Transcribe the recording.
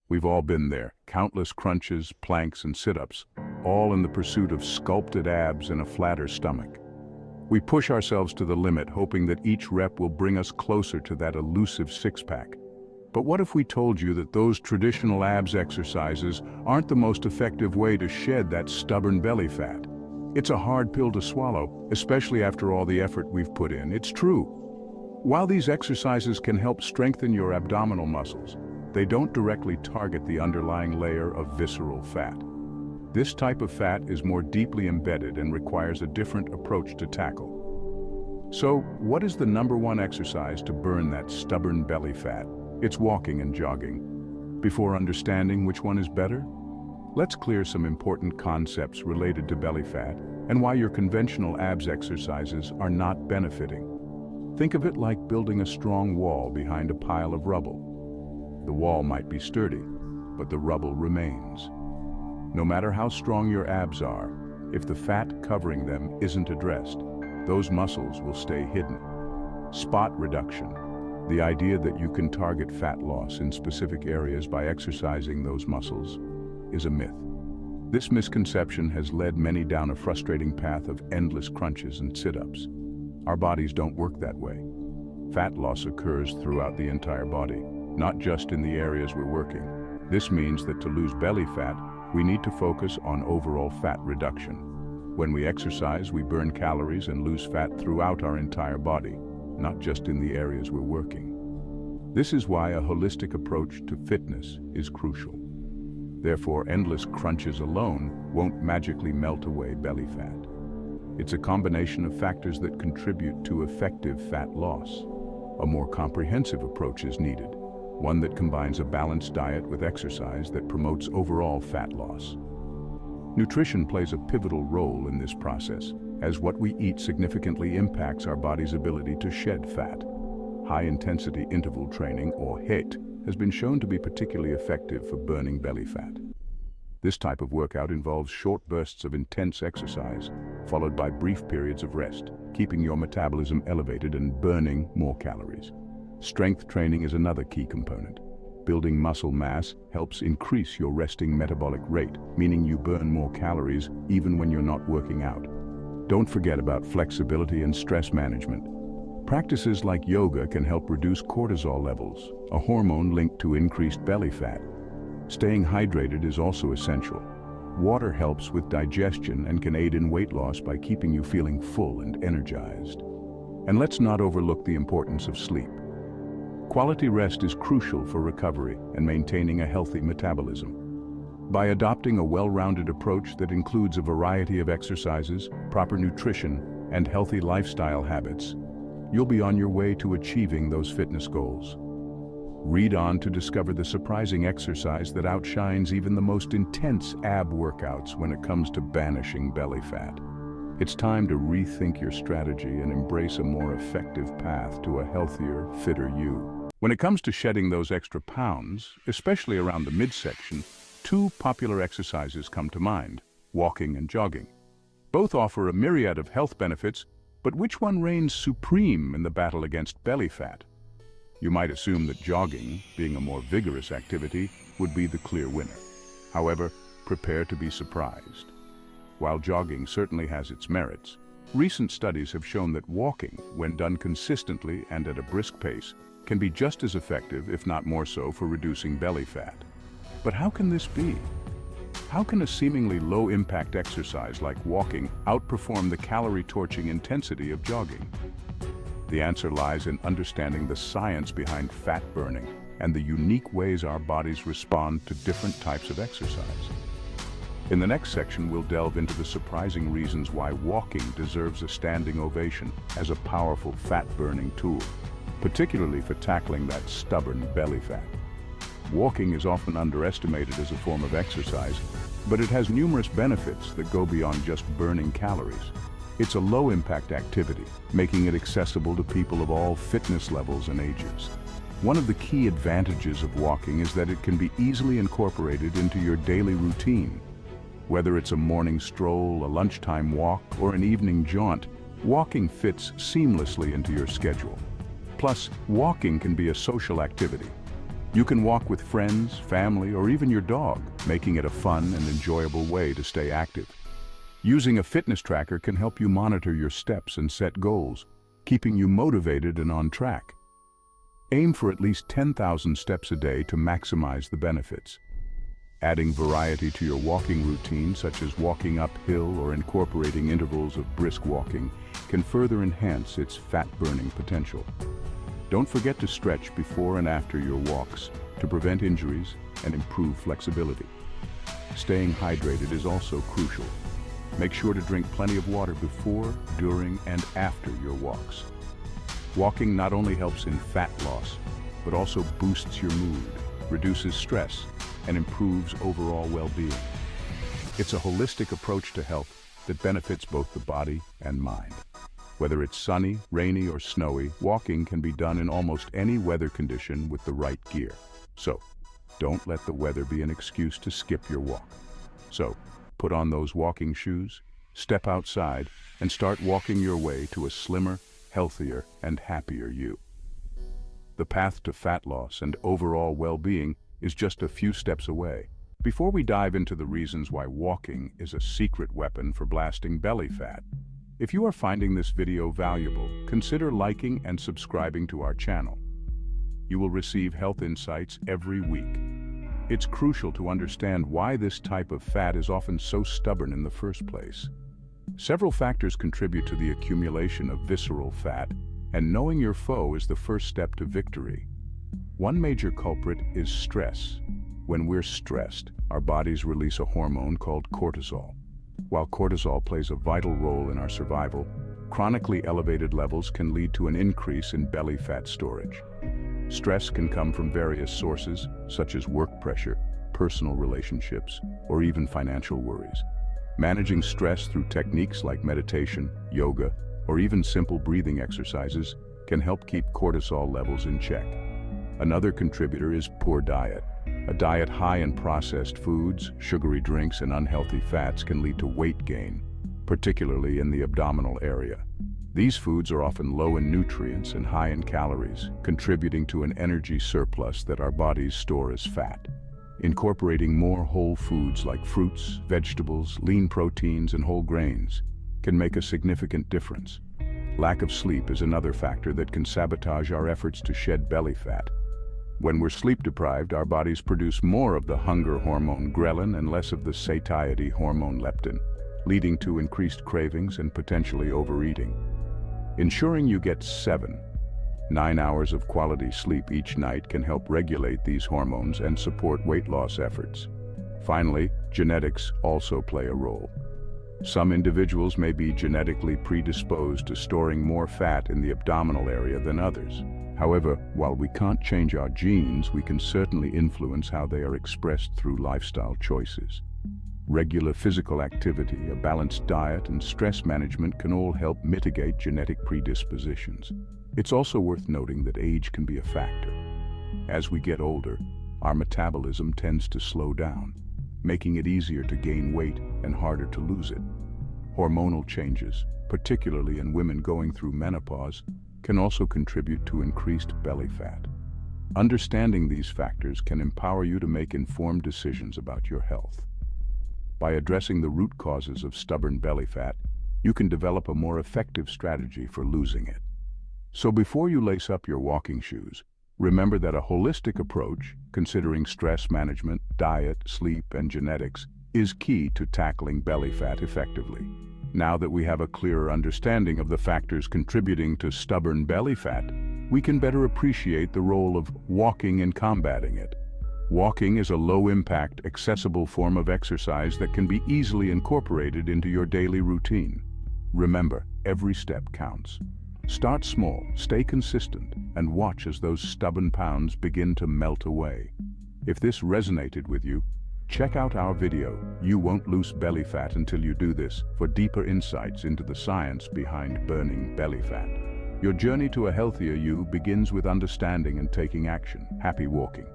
We've all been there, countless crunches, planks, and sit-ups, all in the pursuit of sculpted abs and a flatter stomach. We push ourselves to the limit, hoping that each rep will bring us closer to that elusive six-pack. But what if we told you that those traditional abs exercises aren't the most effective way to shed that stubborn belly fat? It's a hard pill to swallow, especially after all the effort we've put in. It's true. While these exercises can help strengthen your abdominal muscles, they don't directly target the underlying layer of visceral fat. This type of fat is more deeply embedded and requires a different approach to tackle. So, what is the number one exercise to burn that stubborn belly fat? It's walking and jogging. Before understanding which one is better, let's clear some important concepts related to belly fat and why your conventional abs exercises are not benefiting. Think of it like building a strong wall behind a pile of rubble. The wall might be sturdy, but the rubble remains. No matter how strong your abs are, if the fat covering them isn't addressed, those muscles will stay hidden. Spot reduction, the idea that you can target fat loss in specific areas by exercising those muscles, is a myth. This misconception has led many down a frustrating path of endless crunches and sit-ups. Our bodies don't work that way. Fat loss occurs throughout the entire body, not just in the areas we're working. This means that to lose belly fat, we need to focus on overall fat reduction. When we exercise, we burn calories and lose fat throughout our entire body, not just in the areas we're working. This is why a holistic approach to fitness is crucial. Therefore, endless crunches alone won't magically melt away belly fat. It's a combination of factors that contribute to effective fat loss. A more comprehensive approach is needed, one that combines a balanced diet with exercise that promotes overall fat loss. Nutrition plays a pivotal role in this process, as what we eat significantly impacts our body's ability to shed fat. High-intensity interval training, or HIIT, has been shown to be particularly effective for burning belly fat. This type of workout involves short bursts of intense exercise, followed by brief periods of rest, keeping your metabolism elevated and burning more calories. Strength training is another key component. Building muscle mass helps increase your resting metabolic rate, meaning you burn more calories even when you're not working out. Don't forget about flexibility and stress management. Practices like yoga can help reduce cortisol levels, a hormone linked to increased belly fat. Staying hydrated is also essential. Water helps with digestion and can aid in weight loss by keeping you feeling full and energized. And let's not overlook the importance of sleep. Quality rest is crucial for recovery and maintaining a healthy metabolism. By adopting a well-rounded approach that includes a variety of exercises, proper nutrition, and healthy lifestyle habits, you'll be on your way to achieving those fitness goals. Read on to discover the surprising exercise that outshines even the most intense ab workouts when it comes to banishing belly fat. It's time to rethink your strategy and embrace a more effective path to a healthier, fitter you. When it comes to shedding those extra pounds, especially around the midsection, two popular exercises come to mind: walking and jogging. Both offer a myriad of health benefits, but which one reigns supreme in the battle against belly fat? You might assume that jogging, being a more vigorous activity, would be the clear winner. However, prepare to be surprised. While jogging certainly has its merits, recent studies have shown that walking, when done consistently and at a brisk pace, can be just as effective, if not more so, for reducing belly fat. But how can this be? How can a seemingly low-impact exercise like walking outperform the calorie-torching intensity of jogging? The answer lies in understanding the science behind fat burning and the unique ways our bodies respond to different types of exercise. In the next section, we'll delve into the surprising reasons why walking deserves a standing ovation as a powerful fat-burning tool, particularly for tackling that stubborn belly fat. Walking is often underestimated as a form of exercise, but it has numerous benefits that go beyond just burning calories. It's a low-impact activity, making it accessible to people of all fitness levels and ages. One of the key advantages of walking is that it can be easily incorporated into your daily routine. Whether it's a morning stroll, a lunchtime walk, or an evening jaunt, walking fits seamlessly into your schedule. Plus, walking can be a social activity. You can walk with friends, family, or even your dog, making it a fun and enjoyable way to stay active. Using a fitness tracker can help you monitor your steps and set goals, keeping you motivated and on track. Aim for at least 10,000 steps a day to maximize the benefits. Adding variety to your walking routine, such as walking uphill or incorporating intervals of brisk walking, can further enhance its fat-burning potential. Don't forget to stretch before and after your walks to prevent injuries and improve flexibility. Staying hydrated is also crucial. Make sure to drink plenty of water before, during, and after your walks. Walking not only helps in fat loss, but also boosts your mood, reduces stress, and improves overall well-being. It's a holistic approach to health that benefits both the body and mind. Whether it's sunny, rainy, or snowy, walking can be done in almost any weather condition with the right gear. So, don't let the weather be an excuse to skip your walk. So, put on those walking shoes, step outside, and start walking your way to a slimmer, healthier, and happier you. The path to fat loss and overall well-being is just a few steps away. Before we dive into the reasons why walking is a secret weapon for blasting belly fat, if you are finding this video valuable, consider liking and subscribing to our channel. You will receive health insights every week. It's crucial to understand why this type of fat is often so stubborn in the first place. Several factors contribute to the accumulation of visceral fat, and knowing your foe is the first step to victory. One major culprit is stress. When we're stressed, our bodies release a hormone called cortisol. While cortisol plays a vital role in our survival, chronically elevated levels can lead to an increase in belly fat storage. Stress can come from various sources, such as work pressure, personal relationships, or even financial worries. Managing stress through techniques like meditation, yoga, or even simple breathing exercises can help keep cortisol levels in check. Another contributor is poor diet. A diet high in processed foods, sugary drinks, and unhealthy fats can lead to weight gain, particularly in the abdominal area. These foods are often low in nutrients and high in calories, contributing to an energy surplus that our bodies store as fat. Incorporating more whole foods like fruits, vegetables, lean proteins, and whole grains can make a significant difference. Lack of sleep is another factor that can sabotage our efforts to shed belly fat. When we're sleep deprived, our bodies produce more of the hunger hormone ghrelin and less of the satiety hormone leptin, leading to increased cravings and potentially overeating. Ensuring you get 7-9 hours of quality sleep each night can help regulate these hormones and support weight loss efforts. Finally, genetics also play a role. Some individuals may be genetically predisposed to storing more fat in the abdominal area than others. However, while we can't change our genes, we can certainly influence how they are expressed through lifestyle choices. Regular physical activity, a balanced diet, and stress management can all help mitigate genetic predispositions. It's also worth noting that age can be a factor. As we get older, our metabolism tends to slow down, making it easier to gain weight and harder to lose it. Hormonal changes, particularly in women going through menopause, can also contribute to increased belly fat. Understanding these factors can empower you to make informed decisions about your health. By addressing the root causes of stubborn belly fat, you can develop a more effective strategy for losing it. So before you lace up your walking shoes, remember that a holistic approach, considering stress management, diet, sleep, and genetics, is key to tackling belly fat effectively. Now that we have a clearer understanding of the factors contributing to stubborn belly fat, we can better appreciate the role of walking in combating it. Walking is a low-impact, accessible form of exercise that can be easily incorporated into your daily routine. Remember, every step counts. Start small, stay consistent, and watch as those stubborn pounds begin to melt away. If this resonated with you, check out our video, "You Won't Lose Belly Fat Until You Do This," for deeper insights into the science behind burning belly fat. Your journey to a healthier you begins with understanding and taking action. Happy walking.